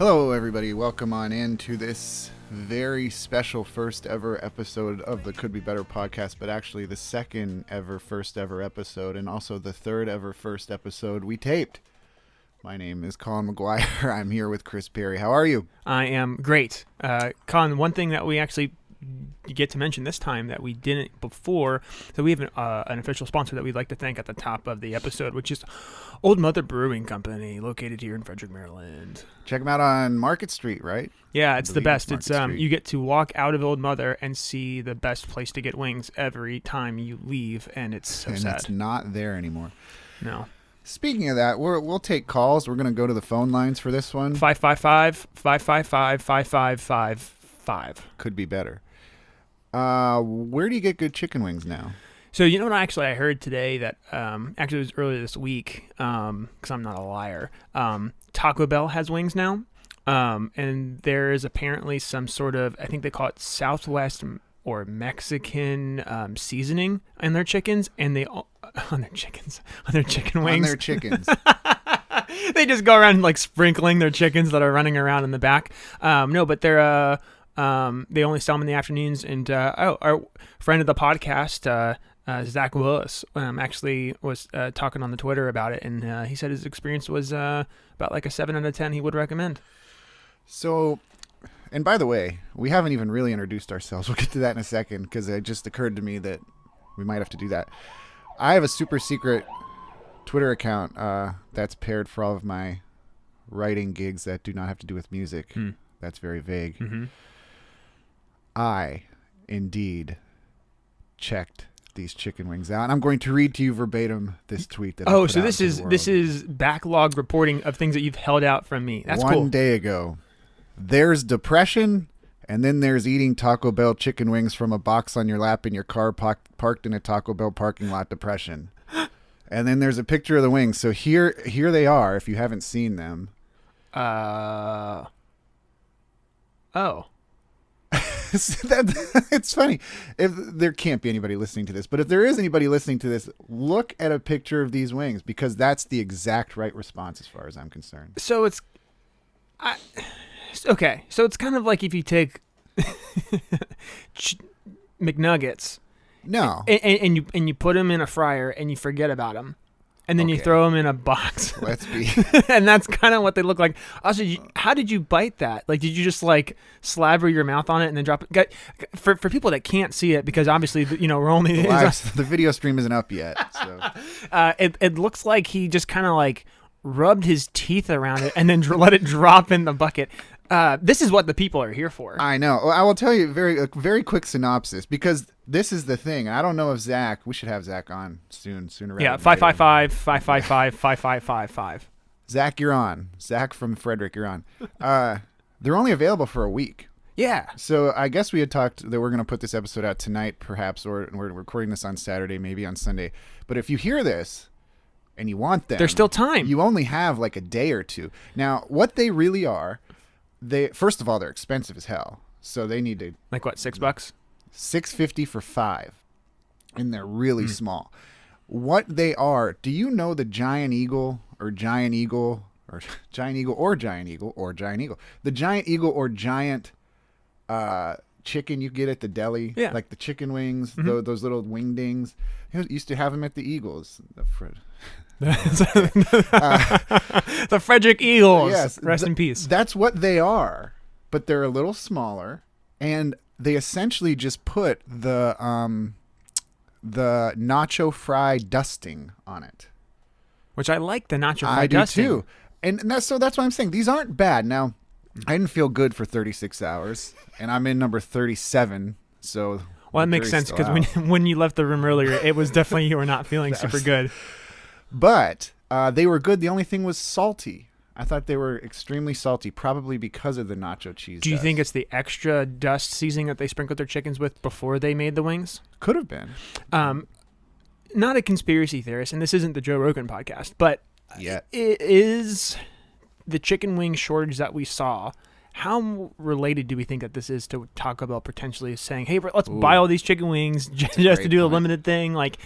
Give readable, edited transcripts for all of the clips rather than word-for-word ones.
Hello, everybody. Welcome on into this very special first ever episode of the Could Be Better podcast, but actually the second ever first ever episode and also the third ever first episode we taped. My name is Colin McGuire. I'm here with Chris Perry. How are you? I am great. Colin, one thing that we actually get to mention this time that we didn't before, so we have an official sponsor that we'd like to thank at the top of the episode, which is Old Mother Brewing Company, located here in Frederick, Maryland. Check them out on Market Street, right? Yeah, it's the best. It's Street. you get to walk out of Old Mother and see the best place to get wings every time you leave, and it's so sad. It's not there anymore. No. Speaking of that, we'll take calls. We're going to go to the phone lines for this one. 555-555-5555. Could be better. Where do you get good chicken wings now? So you know what? Actually, I heard today that actually it was earlier this week because I'm not a liar. Taco Bell has wings now, and there is apparently some sort of, I think they call it Southwest or Mexican seasoning in their chickens, and they on their chicken wings. On their chickens. They just go around like sprinkling their chickens that are running around in the back. No, but they're they only sell them in the afternoons. And our friend of the podcast, Zach Willis, actually was talking on the Twitter about it, and he said his experience was about like a 7 out of 10 he would recommend. So, and by the way, we haven't even really introduced ourselves. We'll get to that in a second because it just occurred to me that we might have to do that. I have a super secret Twitter account that's paired for all of my writing gigs that do not have to do with music. That's very vague. Mm-hmm. I, indeed, checked these chicken wings out. And I'm going to read to you verbatim this tweet that I put so out this into is the world. this is backlog reporting of things that you've held out from me. That's cool. One day ago, there's depression, and then there's eating Taco Bell chicken wings from a box on your lap in your car parked in a Taco Bell parking lot. Depression. And then there's a picture of the wings. So here they are. If you haven't seen them. Oh. It's funny. If there can't be anybody listening to this, but if there is anybody listening to this, look at a picture of these wings because that's the exact right response as far as I'm concerned. So okay. So it's kind of like if you take McNuggets, No, and you put them in a fryer and you forget about them, and then you throw them in a box. Let's be. And that's kind of what they look like. Also, how did you bite that? Like, did you just like slabber your mouth on it and then drop it? For people that can't see it, because obviously, we're only The video stream isn't up yet. So. It looks like he just kind of like rubbed his teeth around it and then let it drop in the bucket. This is what the people are here for. I know. I will tell you a very quick synopsis because this is the thing. I don't know if we should have Zach on sooner. Yeah, 555-555-5555. Zach, you're on. Zach from Frederick, you're on. They're only available for a week. Yeah. So I guess we had talked that we're going to put this episode out tonight, perhaps, or we're recording this on Saturday, maybe on Sunday. But if you hear this and you want them, there's still time. You only have like a day or two. Now, what they really are, first of all, they're expensive as hell. So they need to like what, $6? $6.50 for 5, and they're really small. What they are? Do you know the giant eagle or giant eagle or giant eagle or giant eagle or giant eagle? The giant eagle or giant chicken you get at the deli, like the chicken wings, those little wingdings. Used to have them at the Eagles. The Frederick Eagles. Yes, rest in peace. That's what they are, but they're a little smaller, and they essentially just put the nacho fry dusting on it, which I like the nacho fry dusting. I do too, and that's why I'm saying these aren't bad. Now, I didn't feel good for 36 hours, and I'm in number 37, so. Well, that makes sense because when you left the room earlier, it was definitely you were not feeling super good. But they were good. The only thing was salty. I thought they were extremely salty, probably because of the nacho cheese. Do you think it's the extra dust seasoning that they sprinkled their chickens with before they made the wings? Could have been. Not a conspiracy theorist, and this isn't the Joe Rogan podcast, but it is the chicken wing shortage that we saw. How related do we think that this is to Taco Bell potentially saying, hey, let's buy all these chicken wings just to do a limited thing? Like,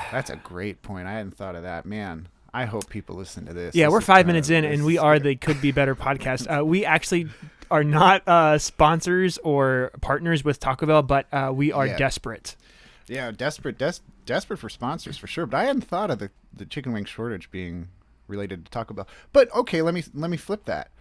that's a great point. I hadn't thought of that. Man, I hope people listen to this. Yeah, This we're is 5 kind minutes of- in, this and we is are good. the Could Be Better podcast. We actually are not sponsors or partners with Taco Bell, but we are Yeah. desperate. Yeah, desperate for sponsors for sure. But I hadn't thought of the chicken wing shortage being related to Taco Bell. But okay, let me flip that.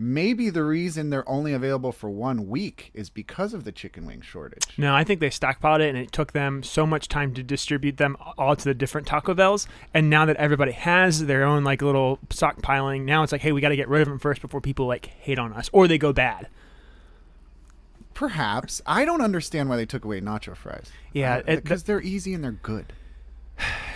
Maybe the reason they're only available for 1 week is because of the chicken wing shortage. No, I think they stockpiled it, and it took them so much time to distribute them all to the different Taco Bells. And now that everybody has their own like little stockpiling, now it's like, hey, we got to get rid of them first before people like hate on us or they go bad. Perhaps. I don't understand why they took away nacho fries. Yeah, because they're easy and they're good.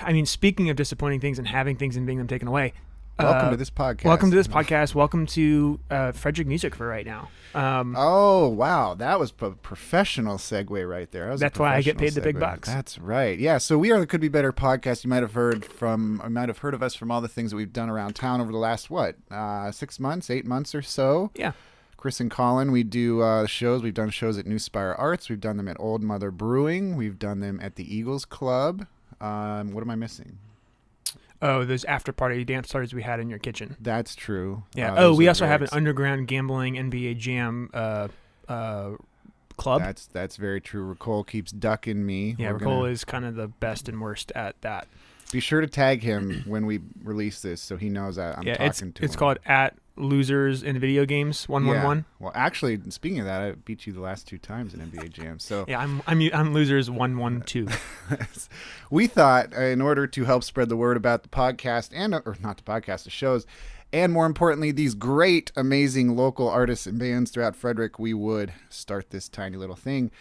I mean, speaking of disappointing things and having things and being them taken away. Welcome to this podcast. Welcome to this podcast. Welcome to Frederick Music for right now. Oh, wow. That was a professional segue right there. That's why I get paid the big segue. bucks. That's right. Yeah, so we are the Could Be Better podcast. You might have heard of us from all the things that we've done around town over the last, 6 months, 8 months or so. Yeah. Chris and Colin, we do shows. We've done shows at Spire Arts. We've done them at Old Mother Brewing. We've done them at the Eagles Club. What am I missing? Oh, those after party dance parties we had in your kitchen. That's true. Yeah. We those are also have an very underground gambling NBA Jam club. That's very true. Ricole keeps ducking me. Yeah, We're Ricole gonna is kind of the best and worst at that. be sure to tag him when we release this, so he knows that I'm talking to him. It's called at Losers in Video Games 111. Yeah. Well, actually, speaking of that, I beat you the last 2 times in NBA Jam. So Yeah, I'm Losers 112. we thought, in order to help spread the word about the podcast or not the podcast, the shows, and more importantly, these great, amazing local artists and bands throughout Frederick, we would start this tiny little thing.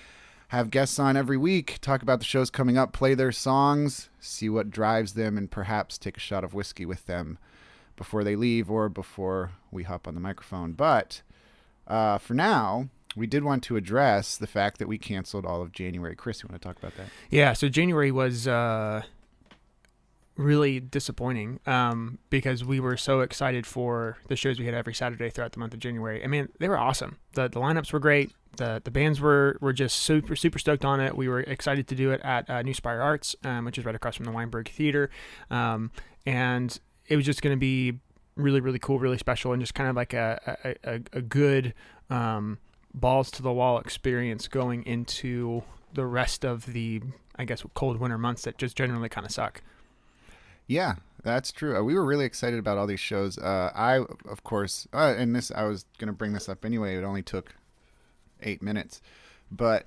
Have guests on every week, talk about the shows coming up, play their songs, see what drives them, and perhaps take a shot of whiskey with them before they leave or before we hop on the microphone. But for now, we did want to address the fact that we canceled all of January. Chris, you want to talk about that? Yeah, so January was really disappointing because we were so excited for the shows we had every Saturday throughout the month of January. I mean, they were awesome. The lineups were great. The bands were just super stoked on it. We were excited to do it at Spire Arts, which is right across from the Weinberg Theater, and it was just going to be really cool, really special, and just kind of like a good balls to the wall experience going into the rest of the, I guess, cold winter months that just generally kind of suck. Yeah, that's true. We were really excited about all these shows. I, of course, and this, I was going to bring this up anyway. It only took 8 minutes, but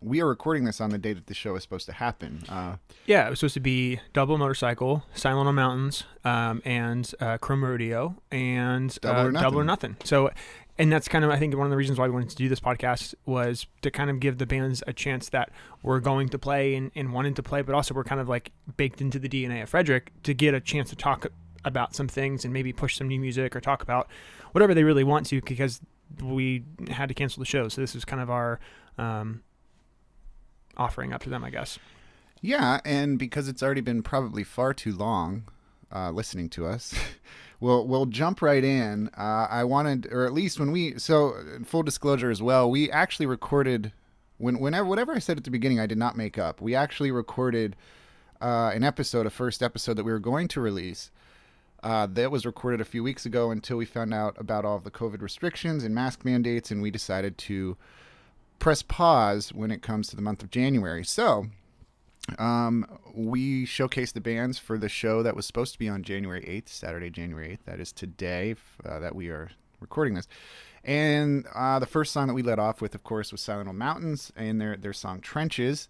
we are recording this on the day that the show is supposed to happen. Yeah, it was supposed to be Double-Motorcycle, Silent Old Mtns, and Chrome Rodeo, and Double or Nothing. So, and that's kind of, I think, one of the reasons why we wanted to do this podcast was to kind of give the bands a chance that we're going to play and wanted to play, but also we're kind of like baked into the DNA of Frederick to get a chance to talk about some things and maybe push some new music or talk about whatever they really want to, because we had to cancel the show. So this is kind of our offering up to them, I guess. Yeah, and because it's already been probably far too long listening to us, we'll jump right in. I wanted, or at least so full disclosure as well, we actually recorded, whatever I said at the beginning I did not make up. We actually recorded a first episode that we were going to release. That was recorded a few weeks ago until we found out about all of the COVID restrictions and mask mandates, and we decided to press pause when it comes to the month of January. So we showcased the bands for the show that was supposed to be on January 8th, Saturday, January 8th. That is today that we are recording this. And the first song that we led off with, of course, was Silent Old Mtns and their song Trenches,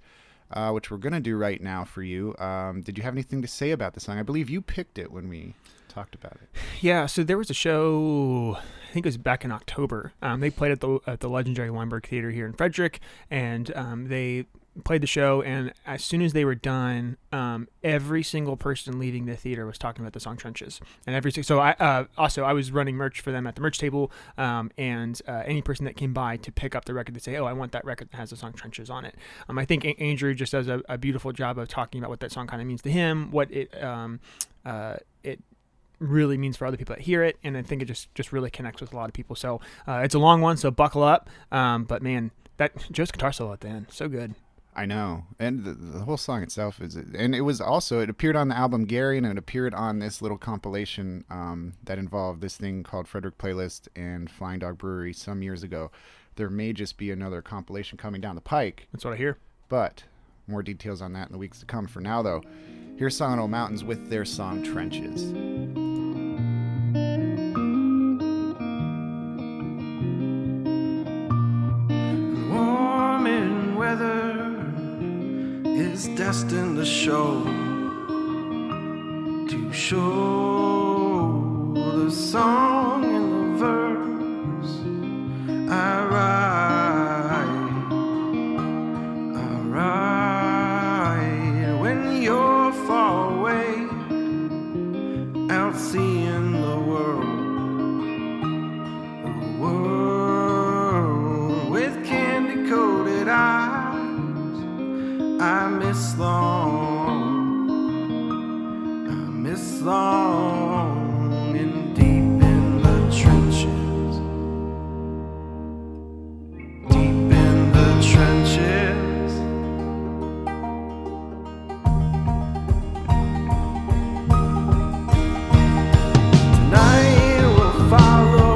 which we're going to do right now for you. Did you have anything to say about the song? I believe you picked it when we talked about it. Yeah, so there was a show, I think it was back in October. They played at the legendary Weinberg Theater here in Frederick, and they played the show, and as soon as they were done, every single person leaving the theater was talking about the song Trenches. And so I was running merch for them at the merch table, and any person that came by to pick up the record, they'd say, oh, I want that record that has the song Trenches on it. I think Andrew just does a beautiful job of talking about what that song kind of means to him, what it really means for other people that hear it, and I think it just really connects with a lot of people. So it's a long one, so buckle up. But man, that Joe's guitar solo at the end, so good. I know, and the whole song itself is, and it was also, it appeared on the album Gary, and it appeared on this little compilation that involved this thing called Frederick Playlist and Flying Dog Brewery some years ago. There may just be another compilation coming down the pike. That's what I hear. But more details on that in the weeks to come. For now, though, here's Silent Old Mtns with their song Trenches. Warm in weather is destined to show the song and the verse I write when you're far away out seeing the world with candy coated eyes. I miss long and deep in the trenches. Deep in the trenches. Tonight we'll follow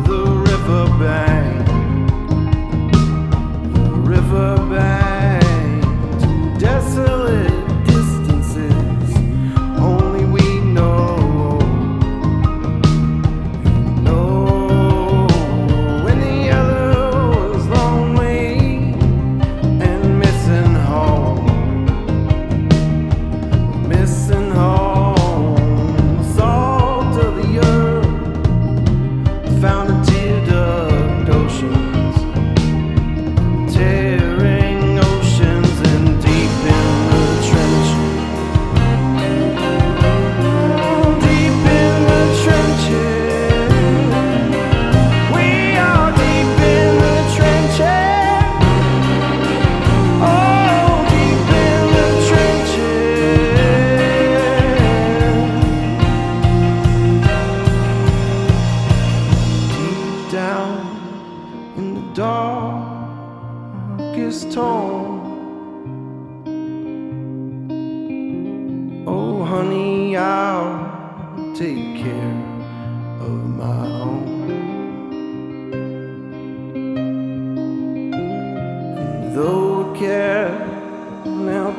the riverbank. The riverbank to desolate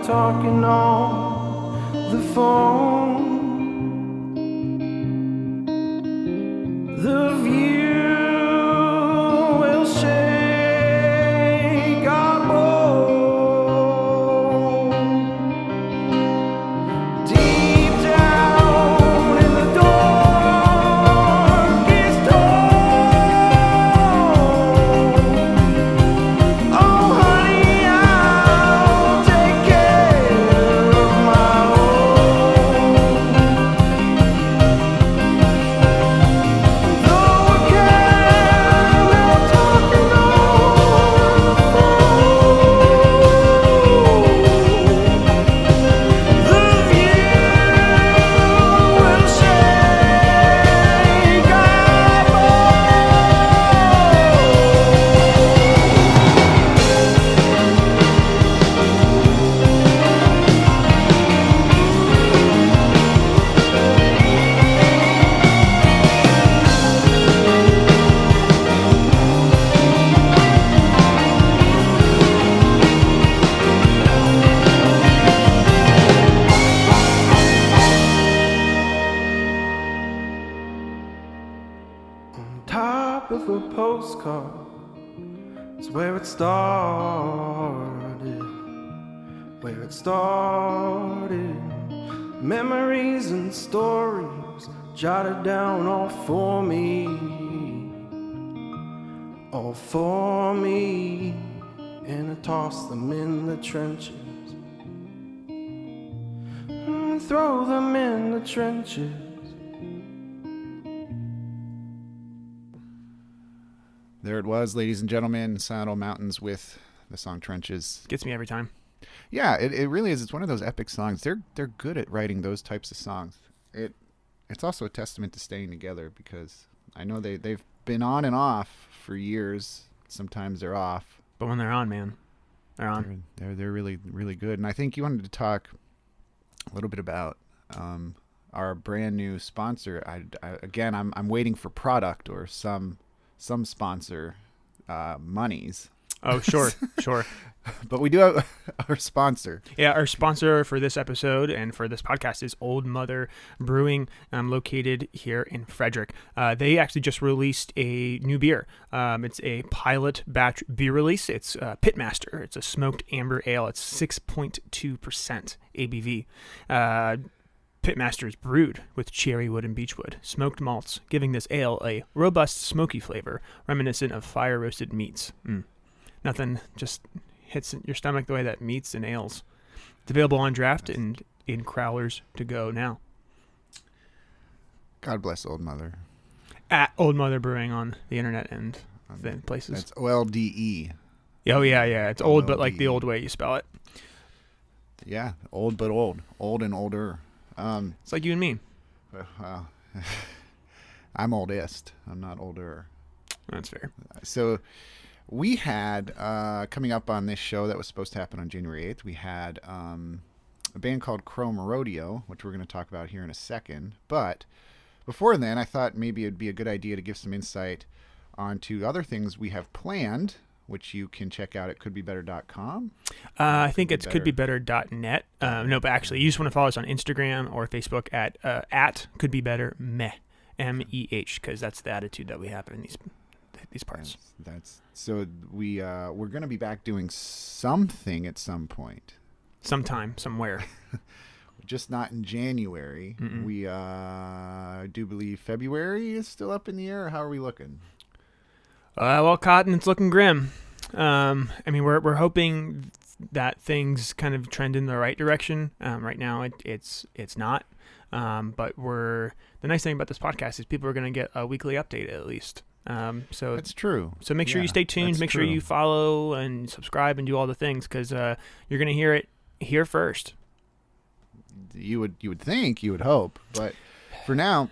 talking on the phone. The view will shake our bones. Deep down in the darkest hole. Oh honey, I'll take care of my own. Though again I'm talking on the phone. The view will shake our on top of a postcard is where it started, where it started. Memories and stories jotted down all for me, and I toss them in the trenches, throw them in the trenches. There it was, ladies and gentlemen, Silent Old Mtns with the song Trenches. Gets me every time. Yeah, it really is. It's one of those epic songs. They're good at writing those types of songs. It's also a testament to staying together, because I know they've been on and off for years. Sometimes they're off. But when they're on, man, they're on. They're really, really good. And I think you wanted to talk a little bit about our brand new sponsor. I'm waiting for product or some sponsor monies. Oh, sure. But we do have our sponsor. Yeah, our sponsor for this episode and for this podcast is Old Mother Brewing, located here in Frederick. They actually just released a new beer. It's a pilot batch beer release. It's Pitmaster. It's a smoked amber ale. It's 6.2% ABV. Pitmaster is brewed with cherry wood and beechwood smoked malts, giving this ale a robust, smoky flavor reminiscent of fire-roasted meats. Nothing just hits your stomach the way that meats and ales. It's available on draft and in crowlers to go now. God bless Old Mother. At Old Mother Brewing on the internet and the places. That's OLDE. Oh, yeah. It's old, but like the old way you spell it. Yeah, old but old. Old and older. It's like you and me. Well, I'm oldest. I'm not older. That's fair. So we had, coming up on this show that was supposed to happen on January 8th, we had a band called Rodeo, which we're going to talk about here in a second. But before then, I thought maybe it'd be a good idea to give some insight onto other things we have planned, which you can check out at couldbebetter.com. I think it's couldbebetter.net. No, but actually, you just want to follow us on Instagram or Facebook at couldbebettermeh, M-E-H, because that's the attitude that we have in these parts. That's so we're going to be back doing something at some point. Sometime, somewhere. Just not in January. Mm-mm. We do believe February is still up in the air. How are we looking? Well, Cotton, it's looking grim. I mean, we're hoping that things kind of trend in the right direction. Right now, it's not. But the nice thing about this podcast is people are going to get a weekly update at least. So that's true. So make sure you stay tuned. Make sure you follow and subscribe and do all the things because you're going to hear it here first. You would think, you would hope, but for now,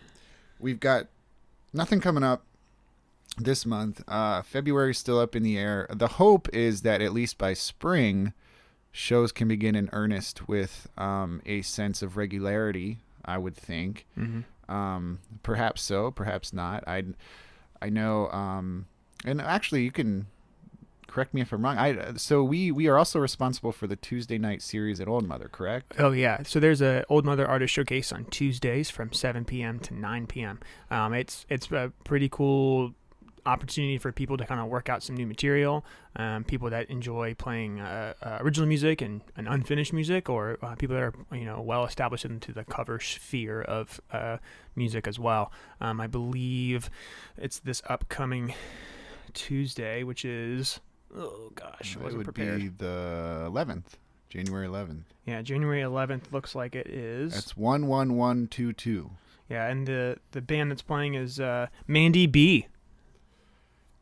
we've got nothing coming up this month. February's still up in the air. The hope is that at least by spring, shows can begin in earnest with a sense of regularity, I would think. Mm-hmm. Perhaps so, perhaps not. I know, and actually you can correct me if I'm wrong. So we are also responsible for the Tuesday night series at Old Mother, correct? Oh, yeah. So there's a Old Mother Artist Showcase on Tuesdays from 7 p.m. to 9 p.m. It's a pretty cool opportunity for people to kind of work out some new material, people that enjoy playing original music and unfinished music, or people that are well established into the cover sphere of music as well. I believe it's this upcoming Tuesday, which is I wasn't prepared. It would be the 11th, January 11th. Yeah, January 11th looks like it is. That's 11122. Yeah, and the band that's playing is Mandy B.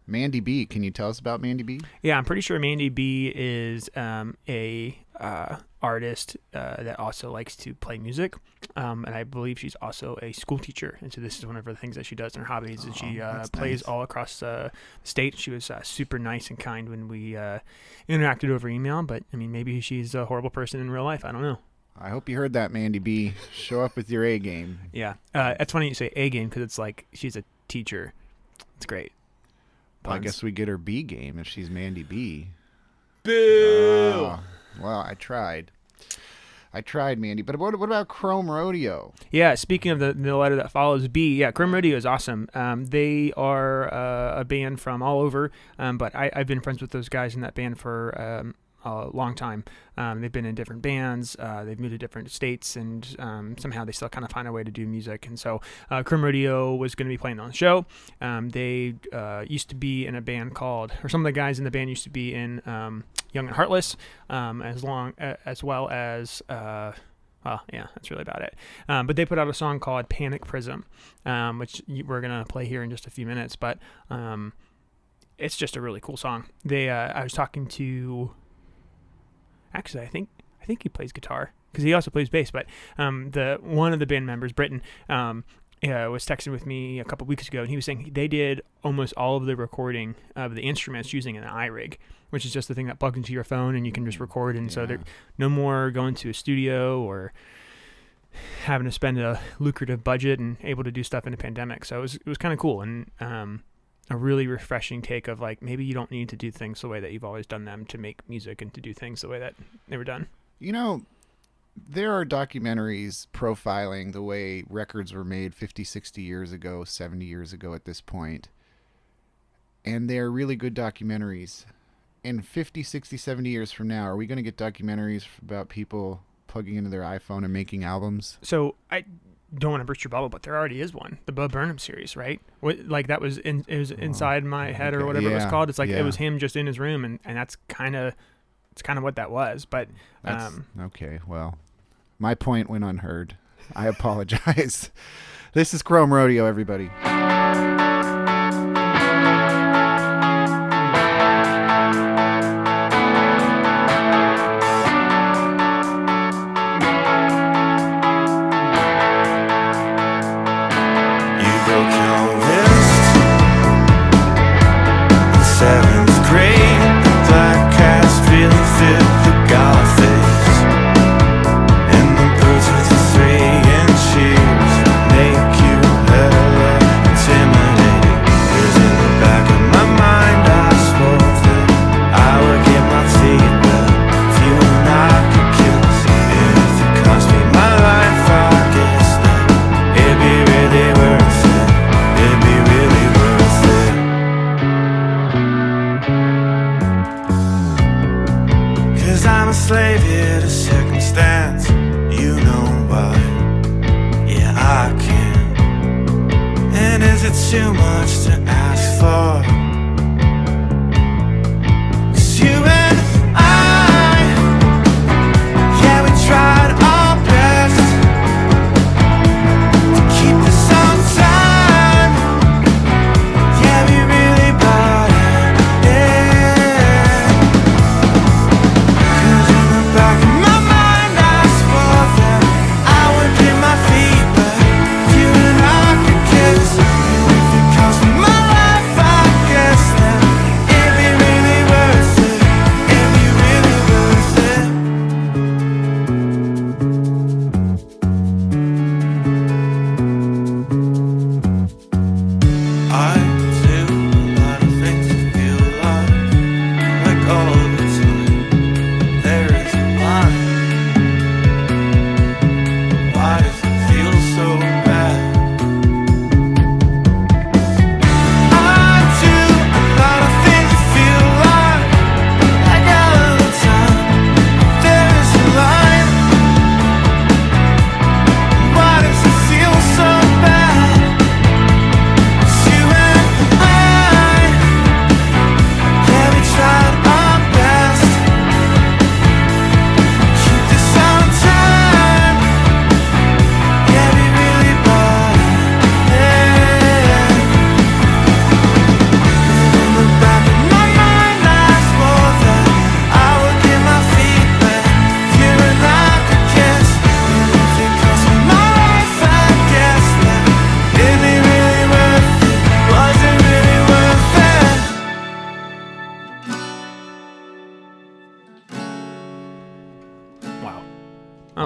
Mandy B. Can you tell us about Mandy B? Yeah, I'm pretty sure Mandy B is a artist that also likes to play music, and I believe she's also a school teacher. And so this is one of the things that she does in her hobbies. And she plays all across the state. She was super nice and kind when we interacted over email. But I mean, maybe she's a horrible person in real life. I don't know. I hope you heard that, Mandy B. Show up with your A game. Yeah, it's funny you say A game because it's like she's a teacher. It's great. Well, I guess we get her B game if she's Mandy B. Boo! Well, I tried, Mandy. But what about Chrome Rodeo? Yeah, speaking of the letter that follows B, yeah, Chrome Rodeo is awesome. They are a band from all over, but I've been friends with those guys in that band for a long time. They've been in different bands. They've moved to different states, and somehow they still kind of find a way to do music. And so Chrome Rodeo was going to be playing on the show. They used to be in a band called, or some of the guys in the band used to be in Young and Heartless, as well as yeah, that's really about it. But they put out a song called Panic Prism, which we're going to play here in just a few minutes. But it's just a really cool song. I was talking to... Actually, I think he plays guitar because he also plays bass. But one of the band members, Britton, was texting with me a couple weeks ago, and he was saying they did almost all of the recording of the instruments using an iRig, which is just the thing that plugs into your phone and you can just record. And so there no more going to a studio or having to spend a lucrative budget and able to do stuff in a pandemic. So it was kind of cool, and a really refreshing take of like, maybe you don't need to do things the way that you've always done them to make music and to do things the way that they were done. There are documentaries profiling the way records were made 50, 60 years ago, 70 years ago at this point. And they're really good documentaries. And 50, 60, 70 years from now, are we going to get documentaries about people plugging into their iPhone and making albums? So I don't want to burst your bubble, but there already is one, the Bo Burnham series, right? Like that was it was Inside My Head or whatever it was called. It's like it was him just in his room, and that's kind of what that was. But okay, well, my point went unheard. I apologize. This is Chrome Rodeo, everybody.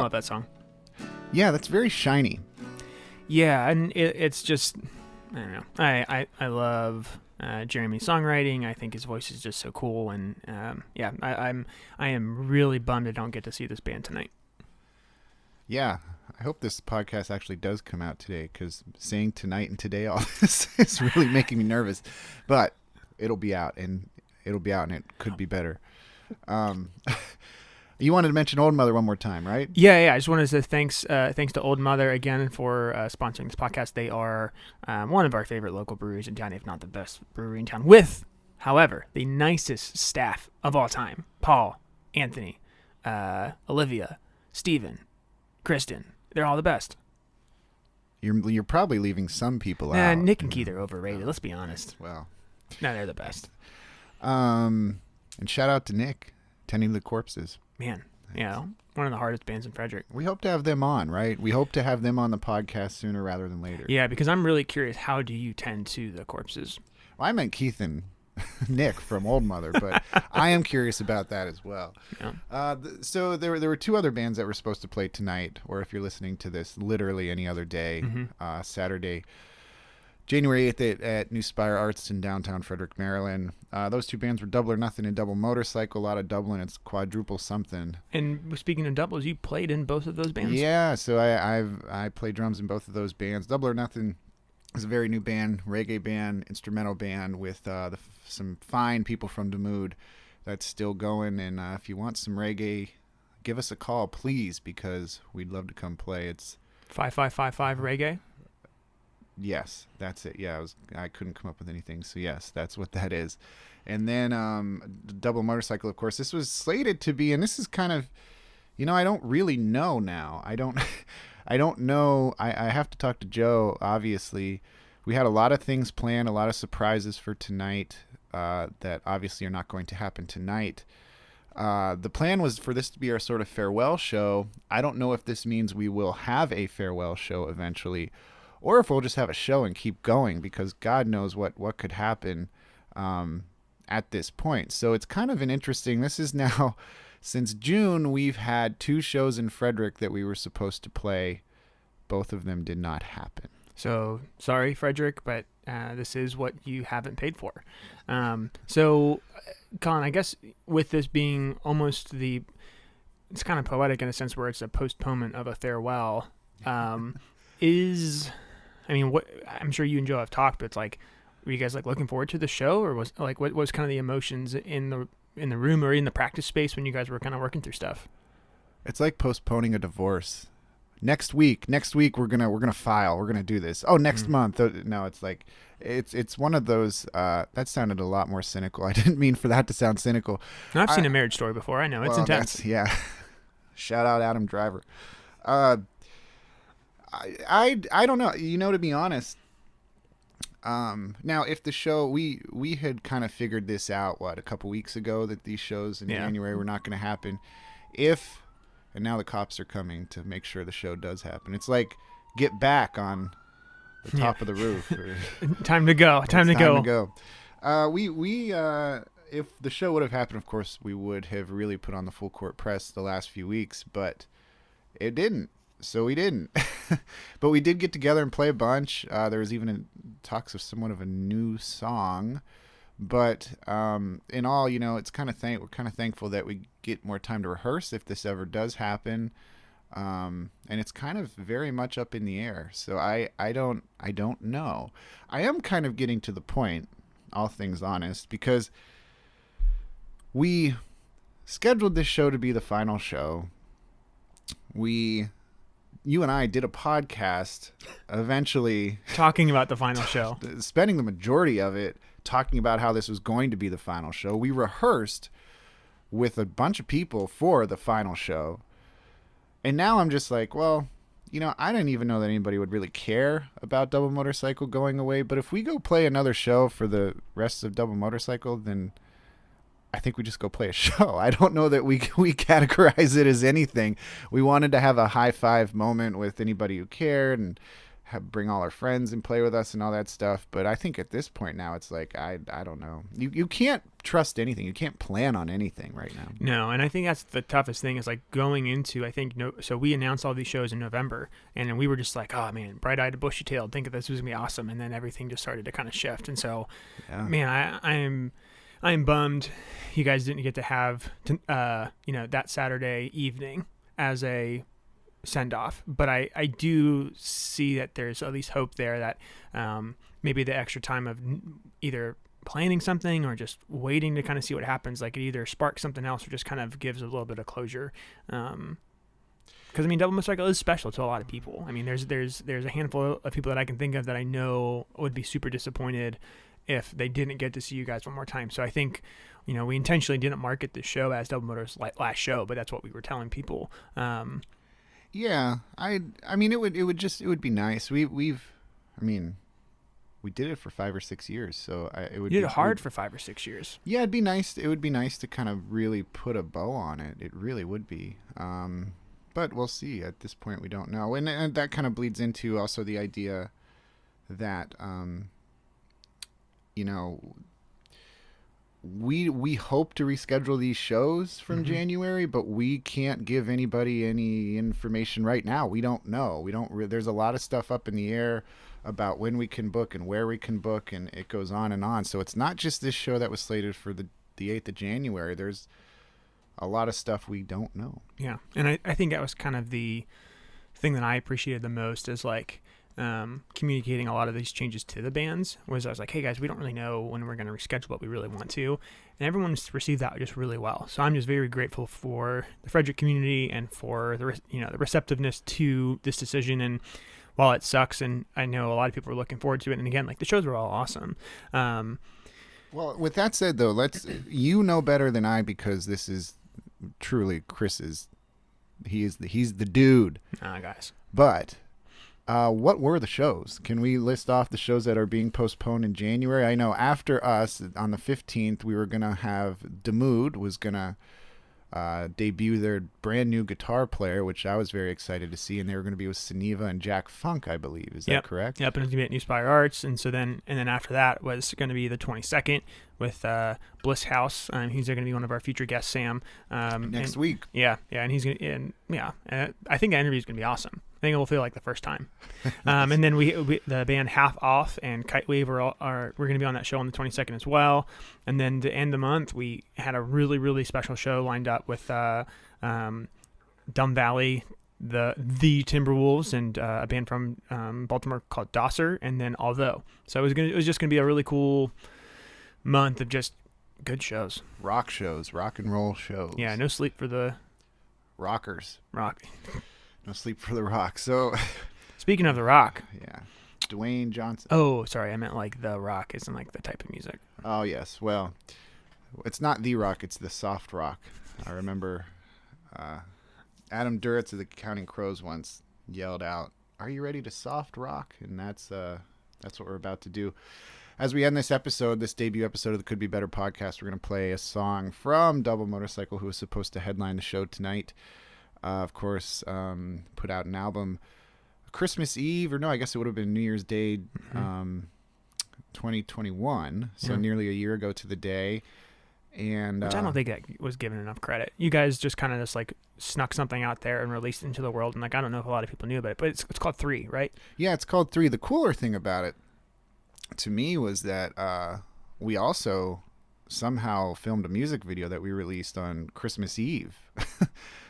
That song. Yeah, that's very shiny. Yeah, and it's just, I don't know. I love Jeremy's songwriting. I think his voice is just so cool, and I am really bummed I don't get to see this band tonight. Yeah, I hope this podcast actually does come out today, because saying tonight and today all this is really making me nervous. But it'll be out, and it could be better. You wanted to mention Old Mother one more time, right? Yeah. I just wanted to say thanks to Old Mother again for sponsoring this podcast. They are one of our favorite local breweries in town, if not the best brewery in town, with, however, the nicest staff of all time. Paul, Anthony, Olivia, Steven, Kristen. They're all the best. You're probably leaving some people out. Nick and Keith are overrated, let's be honest. Well. No, they're the best. And shout out to Nick, tending the corpses. Man, Yeah, one of the hardest bands in Frederick. We hope to have them on, right? We hope to have them on the podcast sooner rather than later. Yeah, because I'm really curious, how do you tend to the corpses? Well, I meant Keith and Nick from Old Mother, but I am curious about that as well. Yeah. So there were two other bands that were supposed to play tonight, or if you're listening to this literally any other day, Saturday, January 8th at New Spire Arts in downtown Frederick, Maryland. Those two bands were Double or Nothing and DoubleMotorcycle. A lot of doubling. It's quadruple something. And speaking of doubles, you played in both of those bands? Yeah, so I played drums in both of those bands. Double or Nothing is a very new band, reggae band, instrumental band with some fine people from the Mood that's still going. And if you want some reggae, give us a call, please, because we'd love to come play. It's 5555 reggae? Yes, that's it. Yeah, I couldn't come up with anything. So yes, that's what that is. And then DoubleMotorcycle, of course, this was slated to be, and this is kind of, I don't really know now. I don't know. I have to talk to Joe, obviously. We had a lot of things planned, a lot of surprises for tonight that obviously are not going to happen tonight. The plan was for this to be our sort of farewell show. I don't know if this means we will have a farewell show eventually, or if we'll just have a show and keep going, because God knows what could happen at this point. So it's kind of an interesting, this is now, since June, we've had 2 shows in Frederick that we were supposed to play. Both of them did not happen. So, sorry, Frederick, but this is what you haven't paid for. So, Colin, I guess with this being almost it's kind of poetic in a sense where it's a postponement of a farewell, what I'm sure you and Joe have talked, but it's like, were you guys like looking forward to the show, or was like what was kind of the emotions in the room or in the practice space when you guys were kind of working through stuff? It's like postponing a divorce. Next week we're gonna file. We're gonna do this. Oh, next month. No, it's like it's one of those. That sounded a lot more cynical. I didn't mean for that to sound cynical. I've seen a Marriage Story before. I know it's intense. Yeah. Shout out Adam Driver. I don't know. To be honest, now if the show, we had kind of figured this out, a couple weeks ago, that these shows in January were not going to happen. And now the cops are coming to make sure the show does happen. It's like, get back on the top of the roof. Time to go. Time to go. If the show would have happened, of course, we would have really put on the full court press the last few weeks, but it didn't. So we didn't. But we did get together and play a bunch. There was even talks of somewhat of a new song. But in all, it's kind of we're kind of thankful that we get more time to rehearse if this ever does happen. And it's kind of very much up in the air. So I don't know. I am kind of getting to the point, all things honest, because we scheduled this show to be the final show. You and I did a podcast eventually talking about the final show, spending the majority of it talking about how this was going to be the final show. We rehearsed with a bunch of people for the final show. And now I'm just like, well, I didn't even know that anybody would really care about DoubleMotorcycle going away. But if we go play another show for the rest of DoubleMotorcycle, then I think we just go play a show. I don't know that we categorize it as anything. We wanted to have a high five moment with anybody who cared and bring all our friends and play with us and all that stuff. But I think at this point now, it's like, I don't know. You can't trust anything. You can't plan on anything right now. No, and I think that's the toughest thing is like going into, so we announced all these shows in November, and then we were just like, oh man, bright-eyed, bushy-tailed, think that this was going to be awesome, and then everything just started to kind of shift. And so, man, I'm bummed you guys didn't get to have, that Saturday evening as a send-off, but I do see that there's at least hope there that maybe the extra time of either planning something or just waiting to kind of see what happens, like it either sparks something else or just kind of gives a little bit of closure. Because DoubleMotorcycle is special to a lot of people. I mean, there's a handful of people that I can think of that I know would be super disappointed if they didn't get to see you guys one more time. So I think, we intentionally didn't market the show as DoubleMotor's last show, but that's what we were telling people. Yeah, I mean, it would be nice. We've we did it for 5 or 6 years, so it would You did be it hard for 5 or 6 years. Yeah, it'd be nice. It would be nice to kind of really put a bow on it. It really would be. But we'll see. At this point, we don't know, and that kind of bleeds into also the idea that you know, we hope to reschedule these shows from January, but we can't give anybody any information right now. We don't know. There's a lot of stuff up in the air about when we can book and where we can book, and it goes on and on. So it's not just this show that was slated for the 8th of January. There's a lot of stuff we don't know. Yeah, and I think that was kind of the thing that I appreciated the most is like communicating a lot of these changes to the bands. Was I was like, hey guys, we don't really know when we're going to reschedule, but we really want to, and everyone's received that just really well. So I'm just very grateful for the Frederick community and for the receptiveness to this decision. And while it sucks, and I know a lot of people are looking forward to it, and again, like the shows were all awesome. Well, with that said, though, you know better than I, because this is truly Chris's. He's the dude. Guys. But what were the shows? Can we list off the shows that are being postponed in January? I know after us on the 15th, we were gonna have Demood was gonna debut their brand new guitar player, which I was very excited to see, and they were going to be with Suniva and Jack Funk, I believe. Is that correct? Yep, and it's going to be at New Spire Arts, and then after that was going to be the 22nd with Bliss House, and he's going to be one of our future guests, Sam. Next week. Yeah, and he's going to, I think that interview is going to be awesome. I think it will feel like the first time. And then we the band Half Off and Kitewave we're going to be on that show on the 22nd as well. And then to end the month, we had a really, really special show lined up with Dumb Valley, the Timberwolves, and a band from Baltimore called Dosser, and then Although. So it was just going to be a really cool month of just good shows. Rock shows, rock and roll shows. Yeah, no sleep for the rockers. Rock. No sleep for the Rock. So, speaking of the Rock, yeah, Dwayne Johnson. Oh, sorry, I meant like the Rock isn't like the type of music. Oh yes, well, it's not the Rock; it's the soft rock. I remember Adam Duritz of the Counting Crows once yelled out, "Are you ready to soft rock?" And that's what we're about to do. As we end this episode, this debut episode of the Could Be Better podcast, we're going to play a song from Doublemotorcycle, who was supposed to headline the show tonight. Of course, put out an album Christmas Eve, or no, I guess it would have been New Year's Day, 2021. So nearly a year ago to the day. And which I don't think that was given enough credit. You guys just kind of just like snuck something out there and released it into the world. And like, I don't know if a lot of people knew about it, but it's called 3, right? Yeah, it's called 3. The cooler thing about it to me was that we also somehow filmed a music video that we released on Christmas Eve.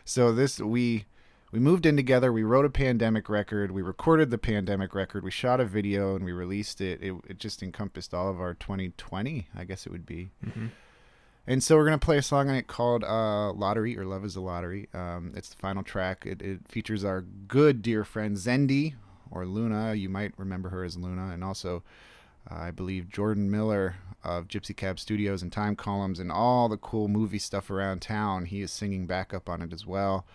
So we moved in together. We wrote a pandemic record. We recorded the pandemic record. We shot a video and we released it. It just encompassed all of our 2020, I guess it would be. Mm-hmm. And so we're going to play a song on it called Lottery, or Love is a Lottery. It's the final track. It features our good dear friend Zendi, or Luna. You might remember her as Luna. And also, I believe, Jordan Miller of Gypsy Cab Studios and Time Columns and all the cool movie stuff around town. He is singing backup on it as well.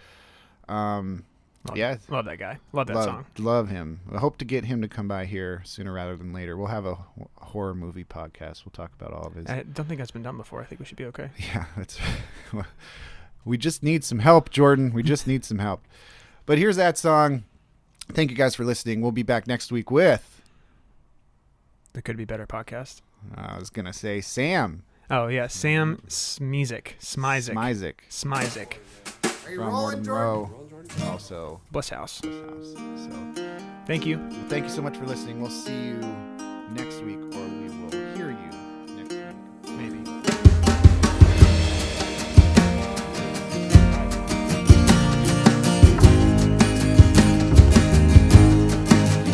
Love that guy. Love that song. Love him. I hope to get him to come by here sooner rather than later. We'll have a horror movie podcast. We'll talk about all of his. I don't think that's been done before. I think we should be okay. Yeah, we just need some help, Jordan. We just need some help. But here's that song. Thank you guys for listening. We'll be back next week with the Could Be Better podcast. I was going to say Sam. Oh, yeah. Sam Smizik. Smizik. From Monroe. Also Bliss House. So thank you. Thank you so much for listening. We'll see you next week, or we will hear you next week. Maybe.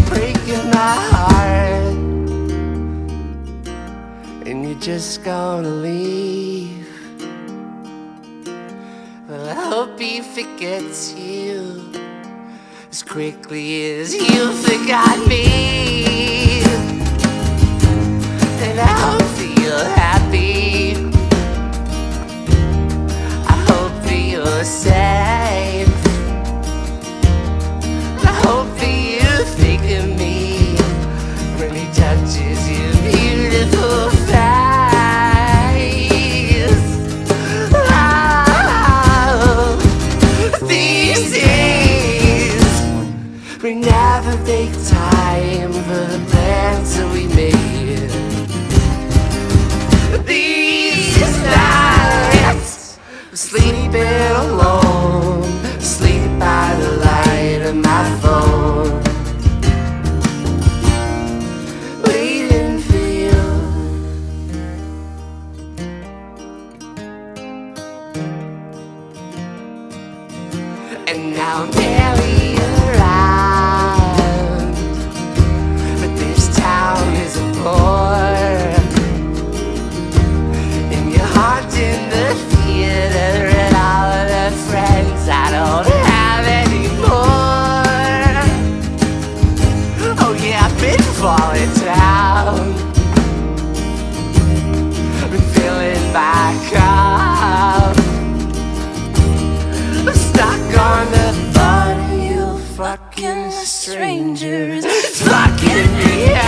Breaking my heart, and you're just gonna leave. Well, I hope he forgets you as quickly as you forgot me. And I hope that you're happy. I hope that you're safe. I hope that you think of me when he touches We never make time for the plans that we made. These nights, I'm sleeping alone, sleep by the light of my phone, waiting for you. And now I'm barely around, but this town is a bore, and your heart in the theater, and all of the friends I don't have anymore. Oh yeah, I've been falling down, been feeling back up. I'm stuck on the thought of you fucking strangers. It's fucking me out.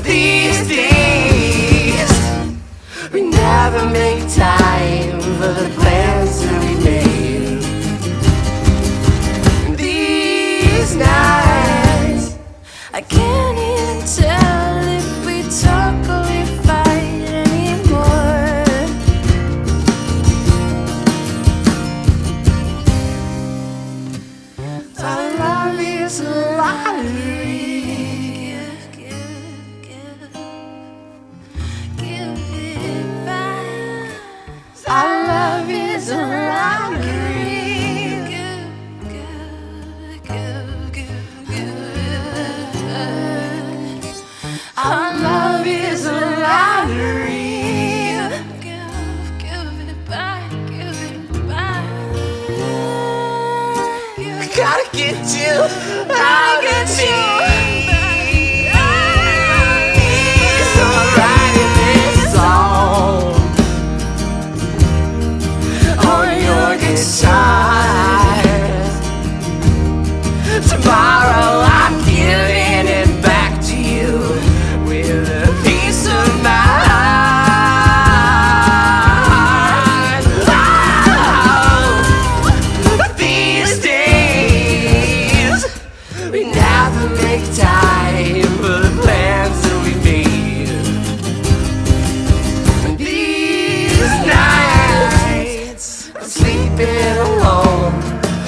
These days, we never make time for the plans that we made. These nights, I can't even tell if we talk or we fight anymore. Our love is a lottery. Give it back. Our love is a lottery. Our love is a lottery. Give it back, give it back. Gotta get you out of me. So I'm writing this song on your guitar. Tomorrow I'm giving it back to you with a piece of my heart. Oh, these days, we never make time for the plans that we made. And these nights, I'm sleeping alone,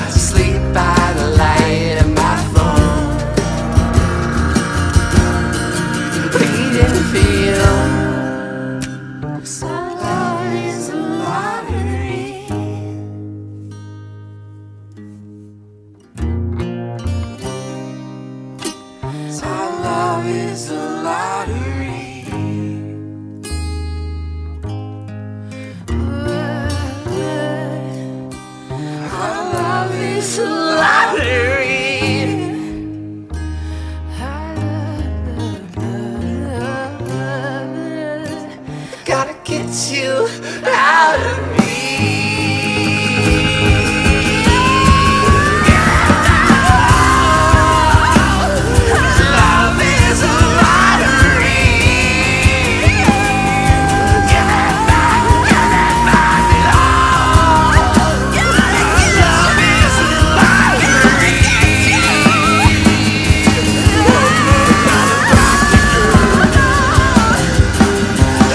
sleep by the light of my phone, waiting for you. So love is a lottery. So love is a lottery. Our love is a lottery. Gotta get you out of me. Love is a lottery. Give it back, give it back. Love is a lottery.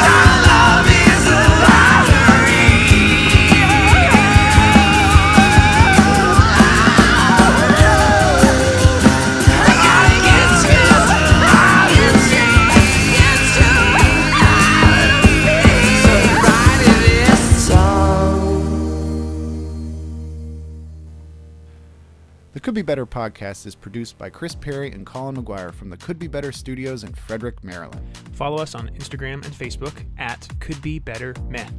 Our love is a lottery. I gotta get you out of me. Get you out of me. So writing this song. The Could Be Better podcast is produced by Chris Perry and Colin McGuire from the Could Be Better Studios in Frederick, Maryland. Follow us on Instagram and Facebook at couldbebettermeh.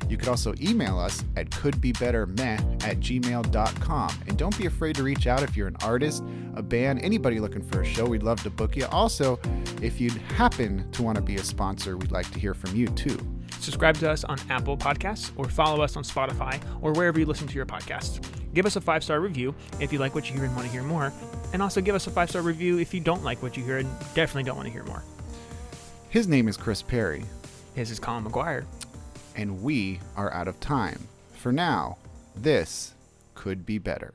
You could also email us at couldbebettermeh@gmail.com. And don't be afraid to reach out if you're an artist, a band, anybody looking for a show. We'd love to book you. Also, if you'd happen to want to be a sponsor, we'd like to hear from you too. Subscribe to us on Apple Podcasts or follow us on Spotify or wherever you listen to your podcasts. Give us a 5-star review if you like what you hear and want to hear more. And also give us a 5-star review if you don't like what you hear and definitely don't want to hear more. His name is Chris Perry, His is Colin McGuire. and we are out of time. For now, this could be better.